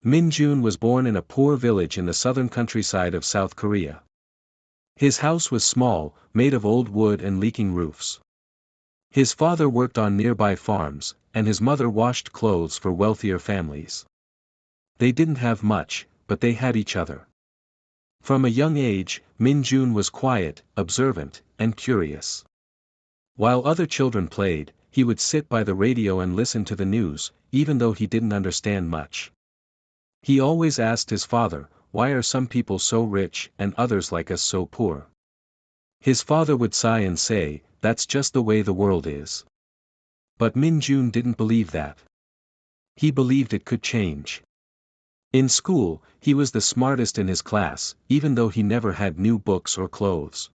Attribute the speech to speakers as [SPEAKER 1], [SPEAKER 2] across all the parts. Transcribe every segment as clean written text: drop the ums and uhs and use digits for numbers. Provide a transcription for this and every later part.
[SPEAKER 1] Min-jun was born in a poor village in the southern countryside of South Korea. His house was small, made of old wood and leaking roofs. His father worked on nearby farms, and his mother washed clothes for wealthier families. They didn't have much, but they had each other. From a young age, Min-jun was quiet, observant, and curious. While other children played, he would sit by the radio and listen to the news, even though he didn't understand much. He always asked his father, "Why are some people so rich and others like us so poor?" His father would sigh and say, "That's just the way the world is." But Min-jun didn't believe that. He believed it could change. In school, he was the smartest in his class, even though he never had new books or clothes.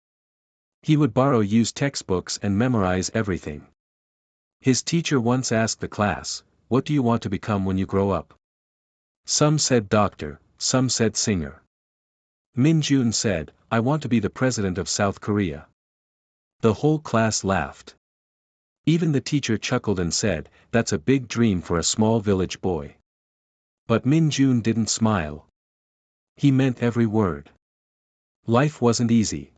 [SPEAKER 1] He would borrow used textbooks and memorize everything. His teacher once asked the class, "What do you want to become when you grow up?" Some said doctor, some said singer. Min-jun said, "I want to be the president of South Korea." The whole class laughed. Even the teacher chuckled and said, "That's a big dream for a small village boy." But Min-jun didn't smile. He meant every word. Life wasn't easy.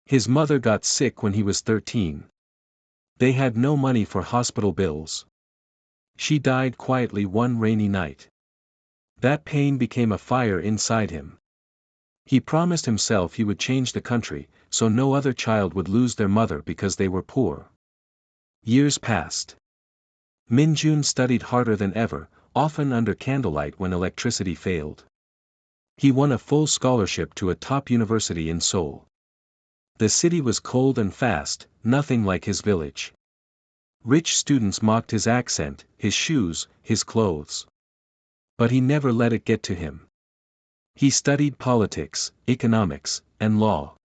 [SPEAKER 1] His mother got sick when he was 13. They had no money for hospital bills. She died quietly one rainy night. That pain became a fire inside him. He promised himself he would change the country, so no other child would lose their mother because they were poor. Years passed. Min-jun studied harder than ever, often under candlelight when electricity failed. He won a full scholarship to a top university in Seoul. The city was cold and fast, nothing like his village. Rich students mocked his accent, his shoes, his clothes. But he never let it get to him. He studied politics, economics, and law.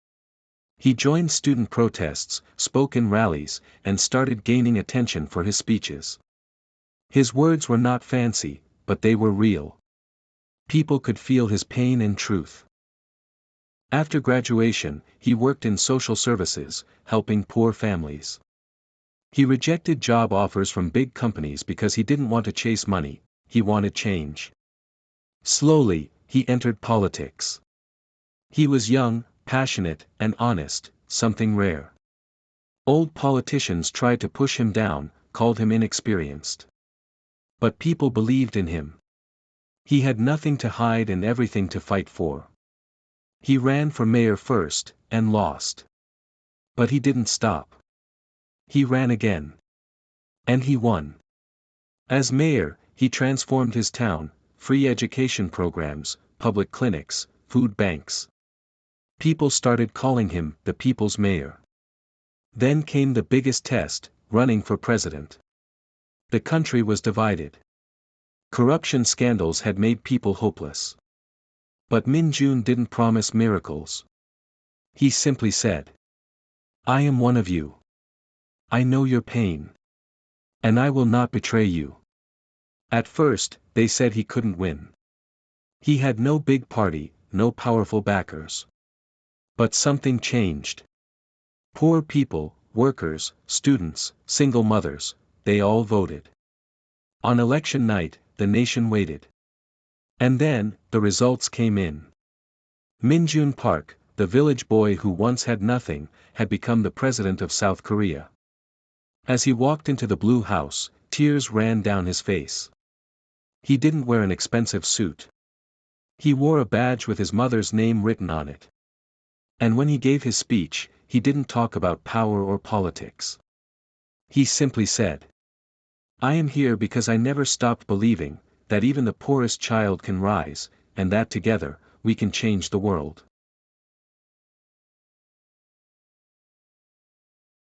[SPEAKER 1] He joined student protests, spoke in rallies, and started gaining attention for his speeches. His words were not fancy, but they were real. People could feel his pain and truth. After graduation, he worked in social services, helping poor families. He rejected job offers from big companies because he didn't want to chase money, he wanted change. Slowly, he entered politics. He was young, passionate, and honest, something rare. Old politicians tried to push him down, called him inexperienced. But people believed in him. He had nothing to hide and everything to fight for. He ran for mayor first, and lost. But he didn't stop. He ran again. And he won. As mayor, he transformed his town, free education programs, public clinics, food banks. People started calling him the people's mayor. Then came the biggest test, running for president. The country was divided. Corruption scandals had made people hopeless. But Min-jun didn't promise miracles. He simply said, "I am one of you. I know your pain. And I will not betray you." At first, they said he couldn't win. He had no big party, no powerful backers. But something changed. Poor people, workers, students, single mothers, they all voted. On election night, the nation waited. And then, the results came in. Min-jun Park, the village boy who once had nothing, had become the president of South Korea. As he walked into the Blue House, tears ran down his face. He didn't wear an expensive suit. He wore a badge with his mother's name written on it. And when he gave his speech, he didn't talk about power or politics. He simply said, "I am here because I never stopped believing that even the poorest child can rise, and that together, we can change the world."